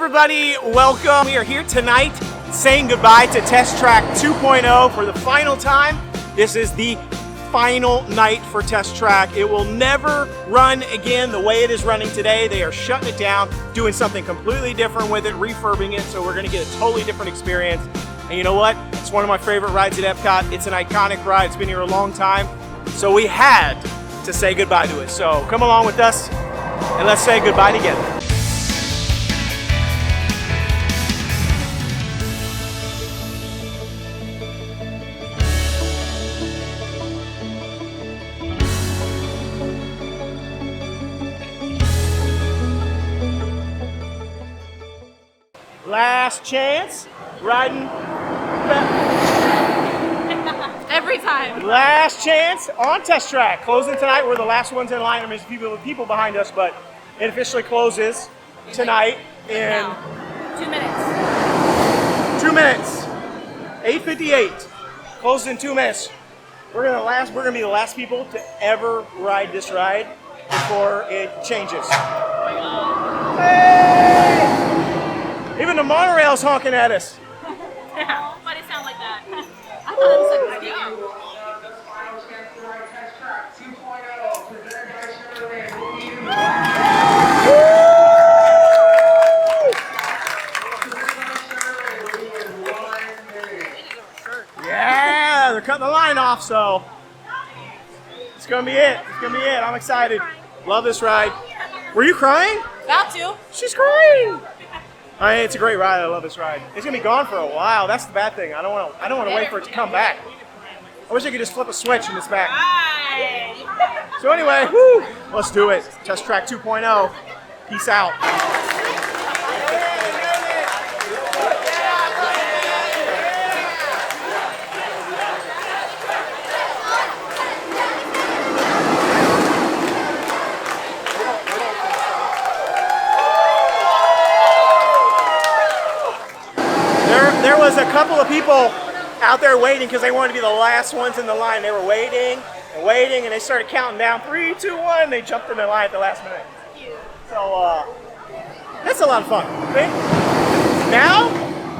everybody, welcome. We are here tonight saying goodbye to Test Track 2.0 for the final time. This is the final night for Test Track. It will never run again the way it is running today. They are shutting it down, doing something completely different with it, refurbing it, so we're gonna get a totally different experience. And you know what? It's one of my favorite rides at Epcot. It's an iconic ride. It's been here a long time. So we had to say goodbye to it. So come along with us and let's say goodbye together. Last chance, riding every time. Last chance on Test Track. Closing tonight. We're the last ones in line. There's people behind us, but it officially closes tonight in 2 minutes. 2 minutes. 8:58. Closes in 2 minutes. We're gonna be the last people to ever ride this ride before it changes. Hey! Even the monorail's honking at us. Yeah, why did it sound like that? I thought it was like a radio. Yeah, they're cutting the line off, so it's gonna be it. It's gonna be it. I'm excited. Love this ride. Were you crying? About to. She's crying. I mean, it's a great ride. I love this ride. It's gonna be gone for a while. That's the bad thing. I don't want to wait for it to come back. I wish I could just flip a switch and it's back. So anyway, whew, let's do it. Test Track 2.0. Peace out. There was a couple of people out there waiting because they wanted to be the last ones in the line. They were waiting and waiting, and they started counting down 3, 2, 1. They jumped in the line at the last minute. So that's a lot of fun. Okay? Now,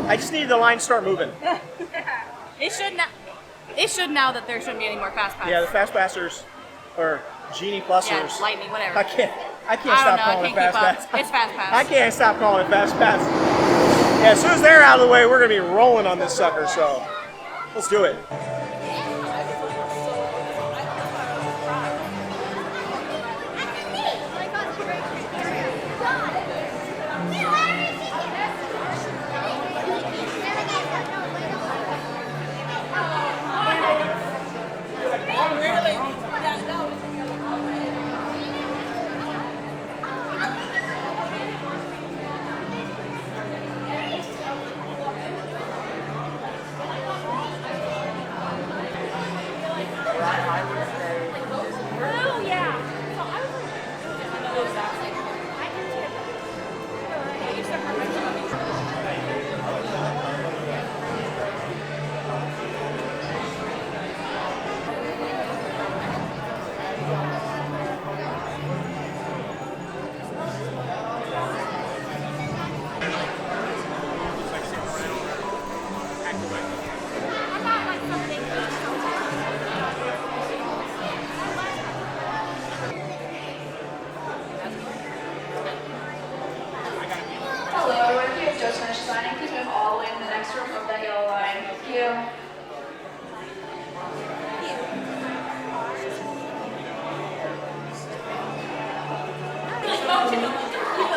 I just need the line to start moving. It should now that there shouldn't be any more fast passes. Yeah, the fast passers or Genie Plusers. Yeah, lightning, whatever. I can't stop calling it fast pass. It's fast pass. I can't stop calling it fast pass. Yeah, as soon as they're out of the way, we're gonna be rolling on this sucker. So let's do it.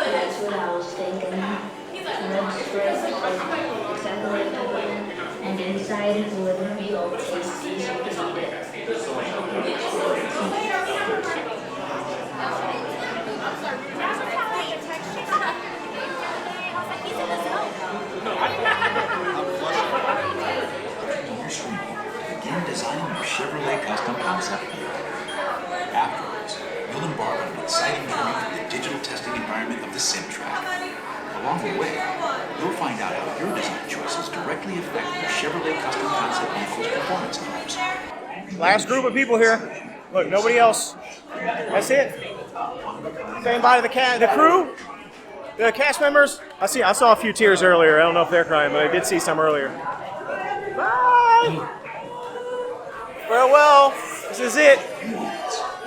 That's what I was thinking. Red strips, exactly and inside would be all tasty, so you can eat it. Begin designing your Chevrolet custom concept here. Afterwards, you'll embark on an exciting journey through the digital testing environment of the sim track. Along the way, you'll find out how your design choices directly affect your Chevrolet custom concept vehicle's performance numbers. Last group of people here. Look, nobody else. That's it. Saying bye to the crew, the cast members. I saw a few tears earlier. I don't know if they're crying, but I did see some earlier. Bye. Well, this is it.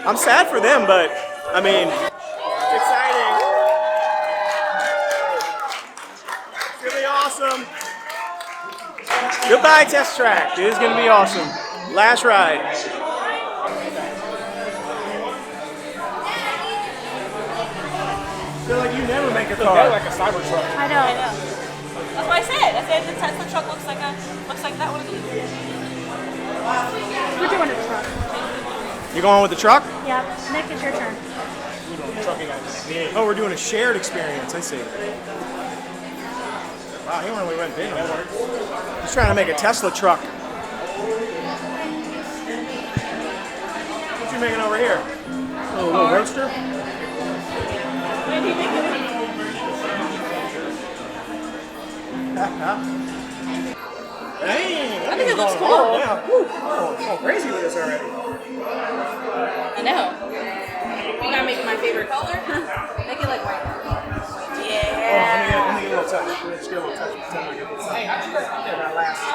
I'm sad for them, but I mean, it's exciting. It's gonna be awesome. Goodbye, Test Track. It is gonna be awesome. Last ride. I feel like you never make a car. Like a Cybertruck. I know. That's what I said. I said the Tesla truck looks like that one of these. We're doing a truck. You going with the truck? Yep. Nick, it's your turn. Oh, we're doing a shared experience. I see. Wow, he really went big. He's trying to make a Tesla truck. What you making over here? A little roadster? Dang, I think it looks cool. Yeah. Woo. Oh, I'm going crazy with this already. I know. You gotta make it my favorite color. Make it like white. Yeah. Oh, let me get a little touch. Let's get a little touch. Hey, how'd you guys get that last?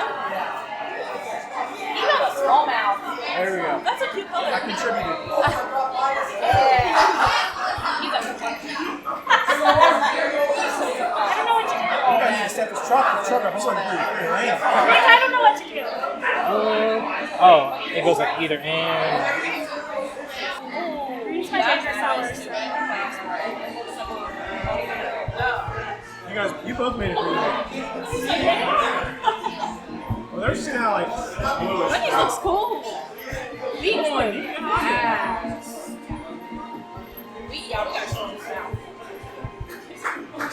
You got a small mouth. There we go. That's a cute color. I contributed. Yeah. You got a I don't know what to do. You guys need to set this truck up. It's like pretty lame. Nick, I don't know what to do. Oh, it goes like either and. Use my favorite colors. You guys, you both made it pretty lame. Well, there's just kind of like. Bunny looks cool. Beat one.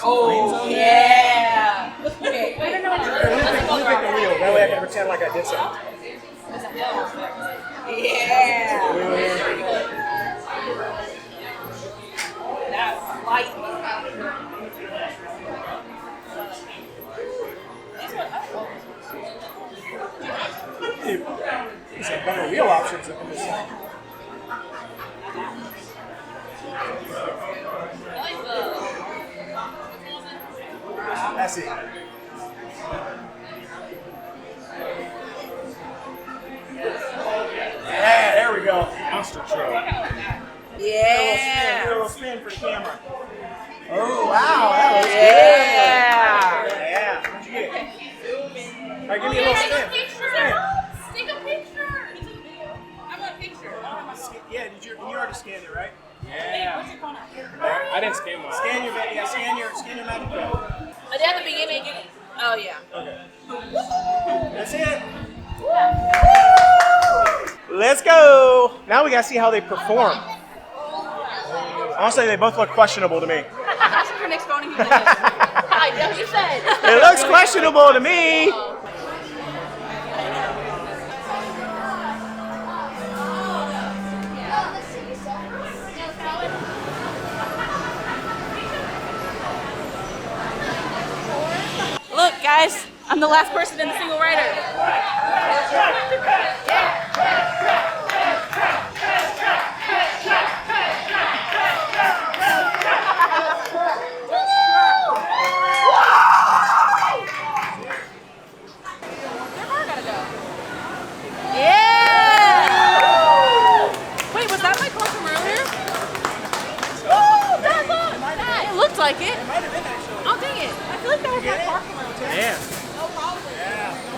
Oh, yeah. Okay, wait. I don't know what to do. Let me pick the wheel. That way I can pretend like I did something. Yeah. That's light. There's some better wheel options than this. That's it. Yeah, there we go. Monster truck. Yeah. A little spin for the camera. Oh, wow. That was good. Yeah. What'd you get? All right, give me a little spin. Take a picture. I want a picture. Yeah, you already scanned it, right? Yeah. I didn't scan mine. Scan your magic code. At the beginning, oh yeah. Okay. That's it. Let's go. Now we gotta see how they perform. Honestly, they both look questionable to me. Ask for Nick's phone and he did it. I know you said. It looks questionable to me. Look, guys, I'm the last person in the single rider. Wait, was that my car from earlier? It looked like it. Oh, dang it. I feel like that was my car from earlier. Yeah.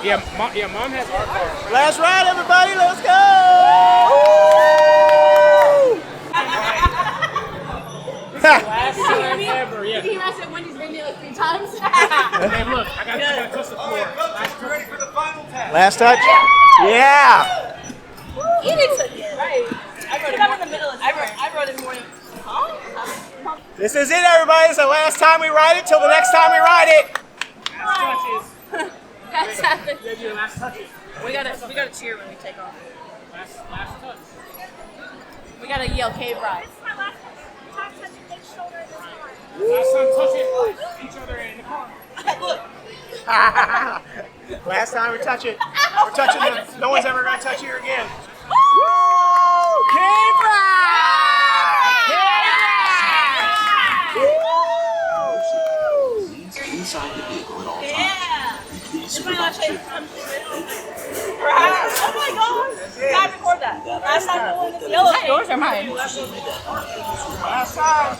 Yeah, mom has our car. Last ride, everybody. Let's go. Last time ever, yeah. He asked when he's been there like 3 times. Hey, look, I gotta touch the floor. Ready for the final test. Last touch? Yeah. He did so good. Right. I rode it in the middle of I rode it morning. Huh? This is it, everybody. It's the last time we ride it till the next time we ride it. Last touches. That's happened. You gotta do your last touches. We gotta cheer when we take off. Last touch. We gotta yell cave ride. This is my last one. Top touching Nick's shoulder in this car. Last time touching each other in the car. Look. Last time we touch it. We're touching it. No one's ever going to touch here again. Woo! Cave ride! Cave ride! Woo! inside the vehicle at all times. Yeah. Please This might not supervise say something. Perhaps. Oh my god. Gotta record that. Last time I went in the yellow. Yours or mine? Last time.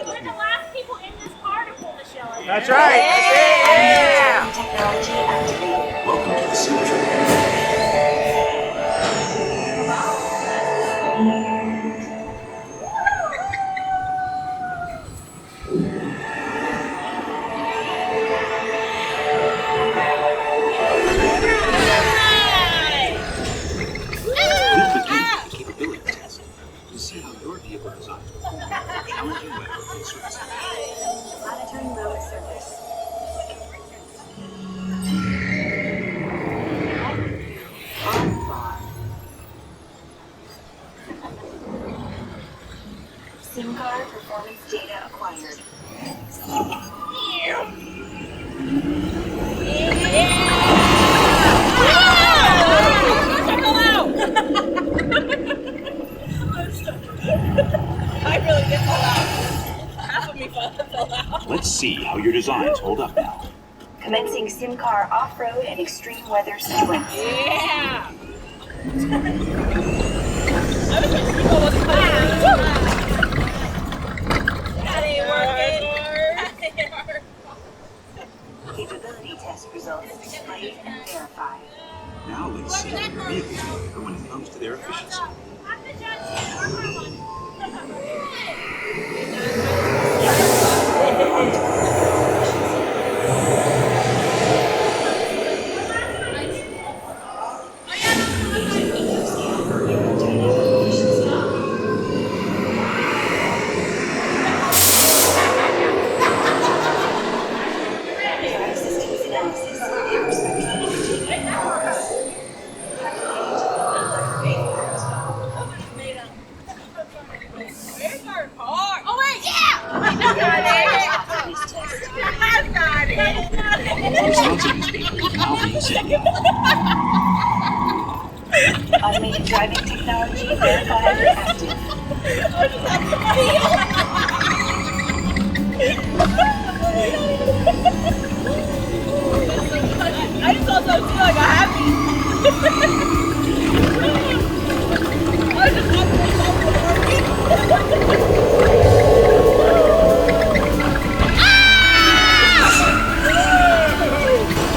We're the last people in this car to pull the shell out. That's right. Yeah. Technology activated. Welcome to the sim track. Capability test to see how your vehicle designs perform under challenging weather and circumstances. Monitoring road surface. SIM card performance data acquired. I really did fall out. Half of me fell out. Let's see how your designs hold up now. Commencing SIM car off-road and extreme weather sequence. Yeah. I was thinking people wasn't That ain't working. Capability test results displayed and verified. Now let's see how your vehicles compare when it comes to their efficiency. I'm the judge. Drive systems analysis and respective Oh wait, yeah! I got it! Responsiveness data is now being sent. automated driving technology verified and active. I just also feel like I'm happy. I just want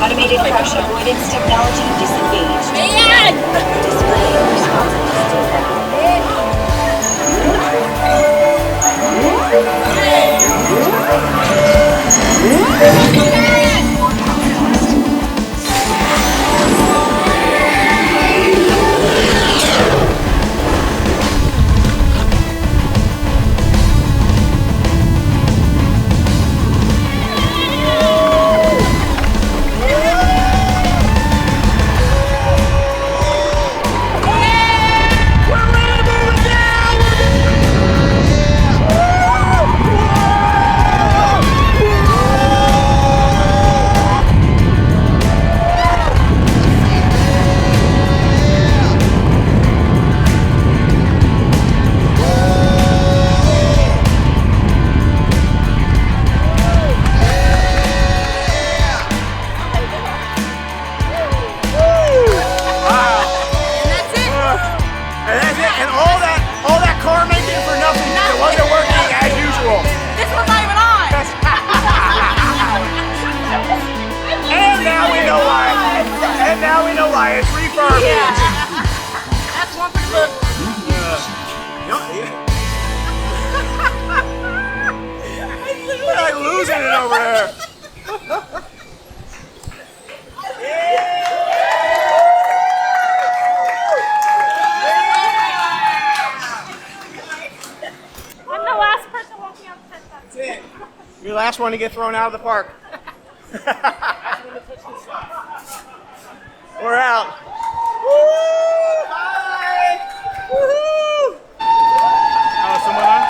Automated crash avoidance technology disengaged. Man! Display responsiveness data. And that's it. And all that car making for nothing. It wasn't working as usual. This was not even on! And now we know why. And now we know why. It's refurbished. Yeah. That's one for the book. We're like losing it over there. I'm the last person walking out the fence. That's it. You're the last one to get thrown out of the park. We're out. Woo! Bye! Woohoo! Oh, someone on?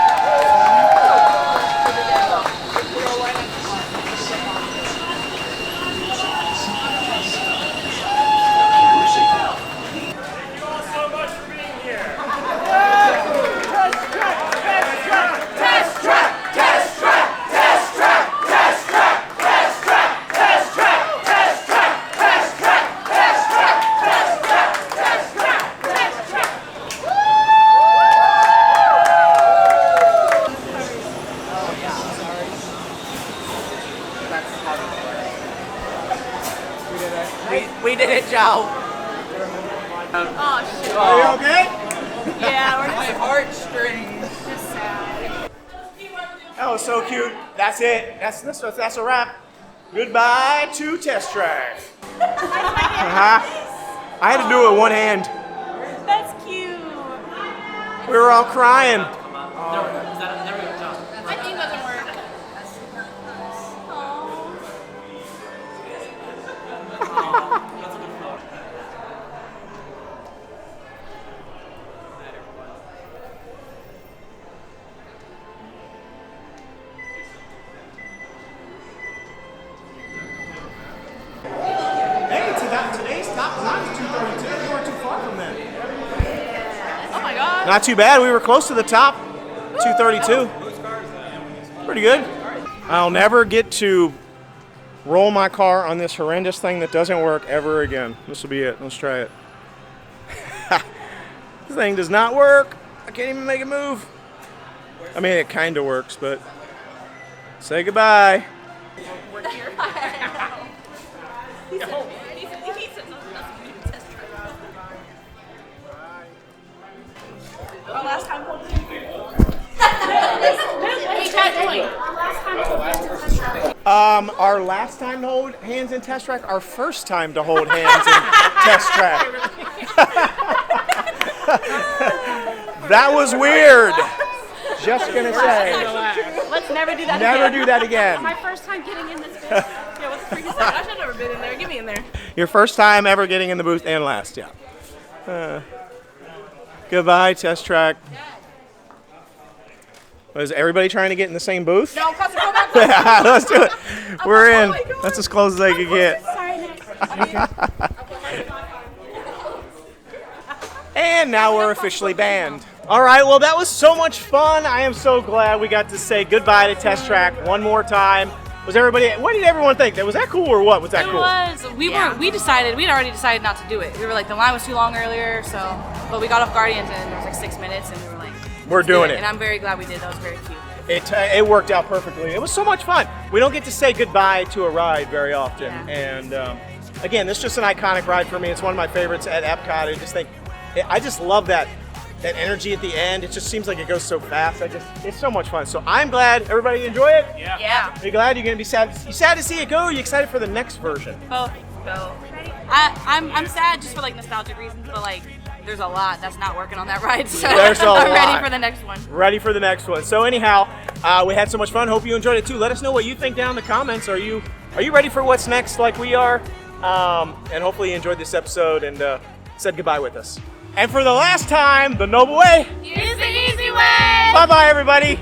Thank you all so much for being here. Test track! Test track! Test track! Test track! We did it, Joe. Oh, shit. Are you okay? Yeah, we're just Heartstrings. sad. That was so cute. That's it. That's a wrap. Goodbye to Test Track. I had to do it with one hand. That's cute. We were all crying. My thing doesn't work. Oh. Hey, today's top time is 232. You weren't too far from that. Oh my god. Not too bad. We were close to the top. 232. Pretty good. I'll never get to roll my car on this horrendous thing that doesn't work ever again. This will be it. Let's try it. This thing does not work. I can't even make it move. I mean, it kind of works, but say goodbye. We're here. He said test track. Our last time holding Our last time to hold hands in Test Track, our first time to hold hands in Test Track. That was weird. Just gonna say. Let's never do that Never again. do that again. My first time getting in this booth. Yeah, what's the freaking sound? I should have never been in there. Get me in there. Your first time ever getting in the booth and last, yeah. Goodbye, Test Track. Was everybody trying to get in the same booth? No, Custer, go back. Yeah, let's do it. We're in. Oh my God. That's as close as I could get. Sorry, next. And now we're officially banned. All right, well, that was so much fun. I am so glad we got to say goodbye to Test Track one more time. Was everybody? What did everyone think? Was that cool or what? Was that cool? It was. We had already decided not to do it. We were like, the line was too long earlier, so. But we got off Guardians and there was like 6 minutes, and we were like, We're doing it. And I'm very glad we did. That was very cute. It worked out perfectly. It was so much fun. We don't get to say goodbye to a ride very often, Yeah. and again, this is just an iconic ride for me. It's one of my favorites at Epcot. I just love that energy at the end. It just seems like it goes so fast. It's so much fun. So I'm glad everybody enjoy it. Yeah. Are you glad? You're gonna be sad? You sad to see it go? Or are you excited for the next version? Both. I'm sad just for like nostalgic reasons, but like there's a lot that's not working on that ride, so There's a I'm lot. ready for the next one. Ready for the next one. So anyhow, we had so much fun. Hope you enjoyed it too. Let us know what you think down in the comments. Are you ready for what's next like we are? And hopefully you enjoyed this episode and said goodbye with us. And for the last time, the Noble way. Use the easy way. Bye-bye, everybody.